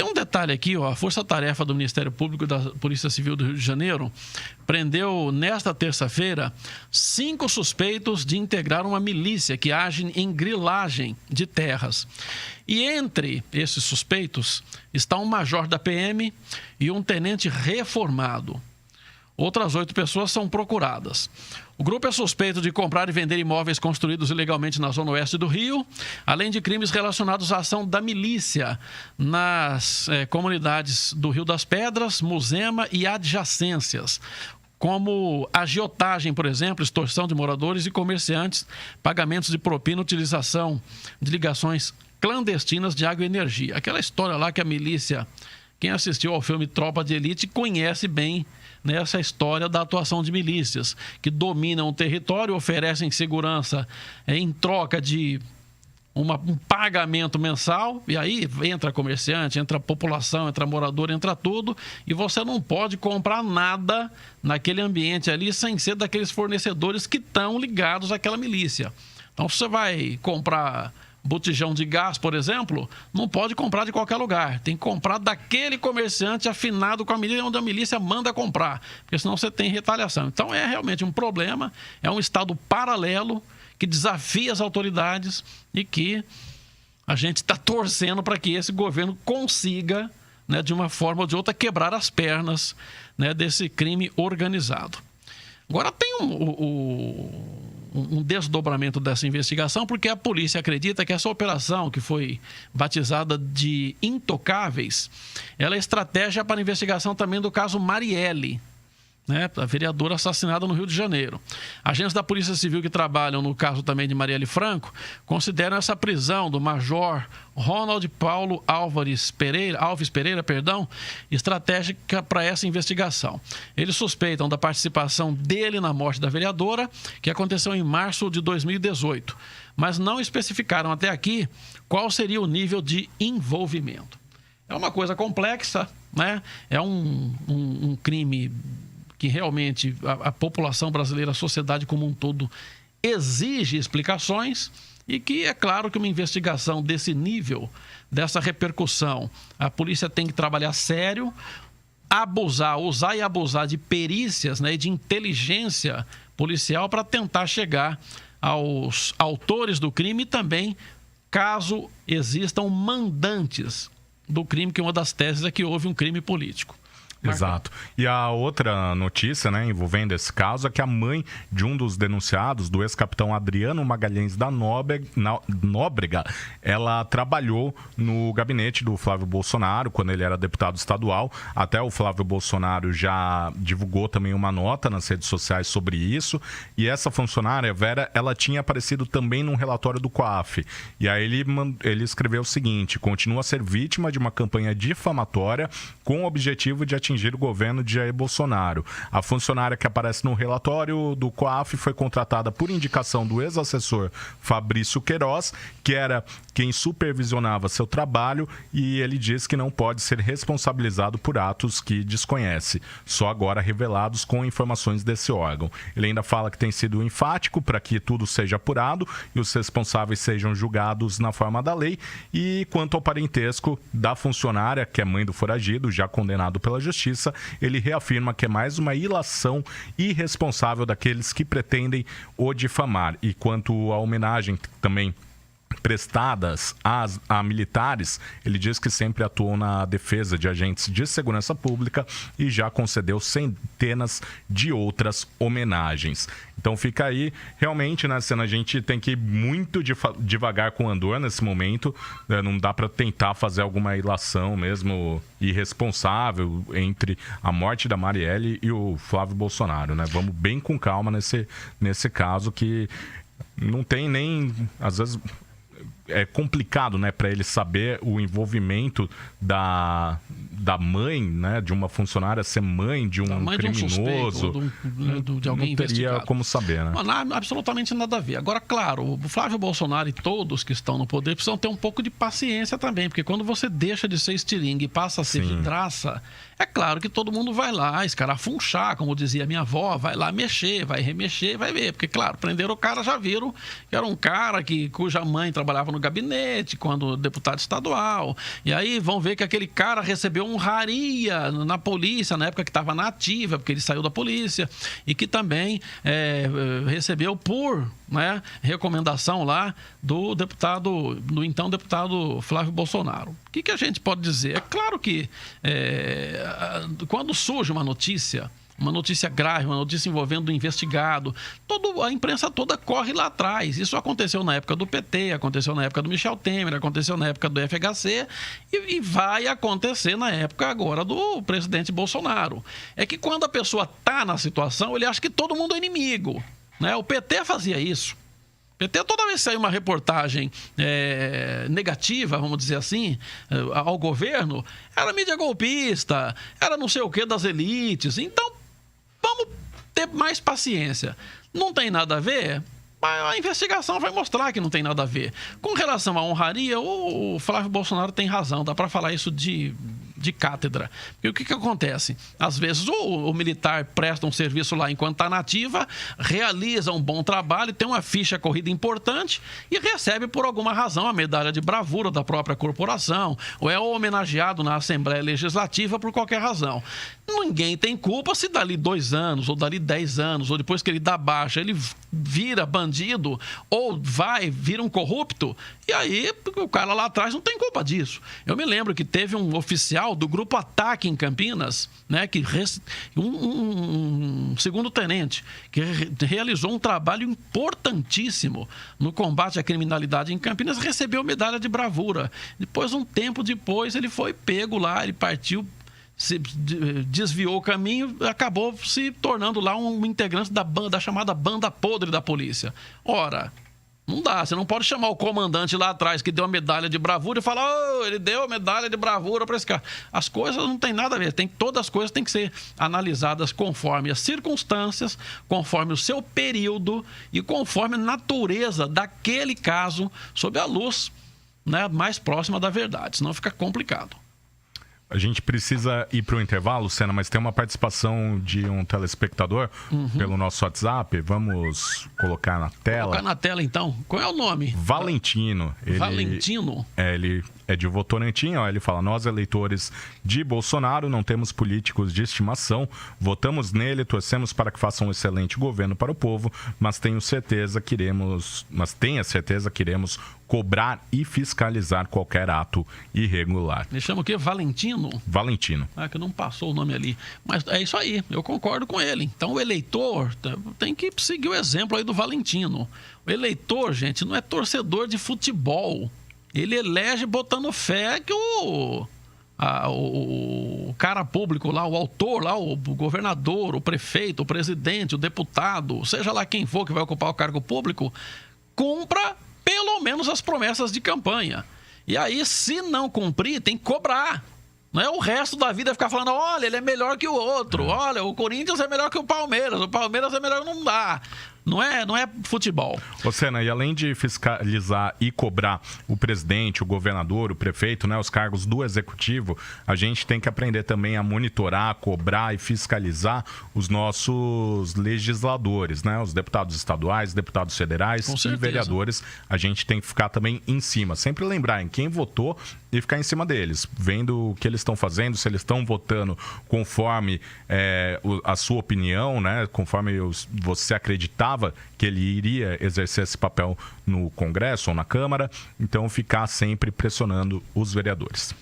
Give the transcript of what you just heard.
tem um detalhe aqui, ó, a Força-Tarefa do Ministério Público da Polícia Civil do Rio de Janeiro prendeu, nesta terça-feira, 5 suspeitos de integrar uma milícia que age em grilagem de terras. E entre esses suspeitos está um major da PM e um tenente reformado. Outras 8 pessoas são procuradas. O grupo é suspeito de comprar e vender imóveis construídos ilegalmente na zona oeste do Rio, além de crimes relacionados à ação da milícia nas comunidades do Rio das Pedras, Muzema e adjacências, como agiotagem, por exemplo, extorsão de moradores e comerciantes, pagamentos de propina, utilização de ligações clandestinas de água e energia. Aquela história lá que a milícia, quem assistiu ao filme Tropa de Elite, conhece bem nessa história da atuação de milícias, que dominam o território, oferecem segurança em troca de um pagamento mensal, e aí entra comerciante, entra população, entra morador, entra tudo, e você não pode comprar nada naquele ambiente ali sem ser daqueles fornecedores que estão ligados àquela milícia. Então, se você vai comprar botijão de gás, por exemplo, não pode comprar de qualquer lugar. Tem que comprar daquele comerciante afinado com a milícia, onde a milícia manda comprar, porque senão você tem retaliação. Então é realmente um problema, é um estado paralelo que desafia as autoridades e que a gente está torcendo para que esse governo consiga, né, de uma forma ou de outra, quebrar as pernas, né, desse crime organizado. Agora tem um desdobramento dessa investigação, porque a polícia acredita que essa operação, que foi batizada de Intocáveis, ela é estratégia para a investigação também do caso Marielle, né, a vereadora assassinada no Rio de Janeiro. Agentes da Polícia Civil que trabalham no caso também de Marielle Franco consideram essa prisão do major Ronald Paulo Alves Pereira, estratégica para essa investigação. Eles suspeitam da participação dele na morte da vereadora, que aconteceu em março de 2018, mas não especificaram até aqui qual seria o nível de envolvimento. É uma coisa complexa, né? É um crime que realmente a população brasileira, a sociedade como um todo, exige explicações, e que é claro que uma investigação desse nível, dessa repercussão, a polícia tem que trabalhar sério, usar e abusar de perícias, né, e de inteligência policial para tentar chegar aos autores do crime e também, caso existam mandantes do crime, que uma das teses é que houve um crime político. Exato. E a outra notícia, né, envolvendo esse caso é que a mãe de um dos denunciados, do ex-capitão Adriano Magalhães da Nóbrega, ela trabalhou no gabinete do Flávio Bolsonaro quando ele era deputado estadual. Até o Flávio Bolsonaro já divulgou também uma nota nas redes sociais sobre isso. E essa funcionária, Vera, ela tinha aparecido também num relatório do COAF. E aí ele escreveu o seguinte: continua a ser vítima de uma campanha difamatória com o objetivo de atingir o governo de Jair Bolsonaro. A funcionária que aparece no relatório do COAF foi contratada por indicação do ex-assessor Fabrício Queiroz, que era quem supervisionava seu trabalho, e ele diz que não pode ser responsabilizado por atos que desconhece, só agora revelados com informações desse órgão. Ele ainda fala que tem sido enfático para que tudo seja apurado e os responsáveis sejam julgados na forma da lei. E quanto ao parentesco da funcionária, que é mãe do foragido, já condenado pela Justiça, ele reafirma que é mais uma ilação irresponsável daqueles que pretendem o difamar. E quanto à homenagem também prestadas a militares, ele diz que sempre atuou na defesa de agentes de segurança pública e já concedeu centenas de outras homenagens. Então fica aí, realmente, né, Sena, a gente tem que ir muito devagar com o Andor nesse momento, né? Não dá para tentar fazer alguma ilação mesmo irresponsável entre a morte da Marielle e o Flávio Bolsonaro, né? Vamos bem com calma nesse caso, que não tem nem, às vezes é complicado, né, para ele saber o envolvimento da mãe, né, de uma funcionária ser mãe de um criminoso. De alguém não teria investigado. Como saber, né? Não, absolutamente nada a ver. Agora, claro, o Flávio Bolsonaro e todos que estão no poder precisam ter um pouco de paciência também, porque quando você deixa de ser estilingue e passa a ser vidraça, É claro que todo mundo vai lá escarafunchar, como dizia minha avó, vai lá mexer, vai remexer, vai ver. Porque, claro, prenderam o cara, já viram que era um cara cuja mãe trabalhava no gabinete, quando deputado estadual. E aí vão ver que aquele cara recebeu honraria na polícia, na época que estava na ativa, porque ele saiu da polícia, e que também recebeu por recomendação lá do então deputado Flávio Bolsonaro. O que a gente pode dizer? É claro que quando surge uma notícia grave, uma notícia envolvendo um investigado, a imprensa toda corre lá atrás. Isso aconteceu na época do PT, aconteceu na época do Michel Temer, aconteceu na época do FHC e vai acontecer na época agora do presidente Bolsonaro. É que quando a pessoa está na situação, ele acha que todo mundo é inimigo, né? O PT fazia isso. O PT, toda vez que saiu uma reportagem negativa, vamos dizer assim, ao governo, era mídia golpista, era não sei o que das elites. Então, vamos ter mais paciência. Não tem nada a ver? A investigação vai mostrar que não tem nada a ver. Com relação à honraria, o Flávio Bolsonaro tem razão. Dá para falar isso de cátedra. Porque o que acontece? Às vezes o militar presta um serviço lá enquanto está na ativa, realiza um bom trabalho, tem uma ficha corrida importante e recebe por alguma razão a medalha de bravura da própria corporação, ou é homenageado na Assembleia Legislativa por qualquer razão. Ninguém tem culpa se dali 2 anos, ou dali 10 anos, ou depois que ele dá baixa, ele vira bandido, ou vira um corrupto, e aí o cara lá atrás não tem culpa disso. Eu me lembro que teve um oficial do Grupo Ataque em Campinas, né, um segundo-tenente, que realizou um trabalho importantíssimo no combate à criminalidade em Campinas, recebeu medalha de bravura. Depois, um tempo depois, ele foi pego lá, ele partiu, desviou o caminho, acabou se tornando lá um integrante da chamada banda podre da polícia. Ora, não dá, você não pode chamar o comandante lá atrás que deu a medalha de bravura e falar, ele deu a medalha de bravura para esse cara. As coisas não tem nada a ver, todas as coisas têm que ser analisadas conforme as circunstâncias, conforme o seu período e conforme a natureza daquele caso, sob a luz, né, mais próxima da verdade, senão fica complicado. A gente precisa ir para o intervalo, Sena, mas tem uma participação de um telespectador pelo nosso WhatsApp. Vamos colocar na tela. Colocar na tela, então. Qual é o nome? Valentino. Valentino? Ele é de Votorantim, ó, ele fala: nós, eleitores de Bolsonaro, não temos políticos de estimação, votamos nele, torcemos para que faça um excelente governo para o povo, mas tenha certeza que iremos cobrar e fiscalizar qualquer ato irregular. Me chama o quê? Valentino? Valentino. Que não passou o nome ali. Mas é isso aí, eu concordo com ele. Então o eleitor tem que seguir o exemplo aí do Valentino. O eleitor, gente, não é torcedor de futebol. Ele elege botando fé que o cara público lá, o autor lá, o governador, o prefeito, o presidente, o deputado, seja lá quem for que vai ocupar o cargo público, cumpra pelo menos as promessas de campanha. E aí, se não cumprir, tem que cobrar. Não é o resto da vida ficar falando, olha, ele é melhor que o outro, olha, o Corinthians é melhor que o Palmeiras é melhor, não dá. Não é futebol. Ô, Sena, e além de fiscalizar e cobrar o presidente, o governador, o prefeito, né, os cargos do executivo, a gente tem que aprender também a monitorar, cobrar e fiscalizar os nossos legisladores, né, os deputados estaduais, deputados federais e vereadores. A gente tem que ficar também em cima, sempre lembrar em quem votou e ficar em cima deles, vendo o que eles estão fazendo, se eles estão votando conforme a sua opinião, né, conforme você acreditava que ele iria exercer esse papel no Congresso ou na Câmara. Então, ficar sempre pressionando os vereadores.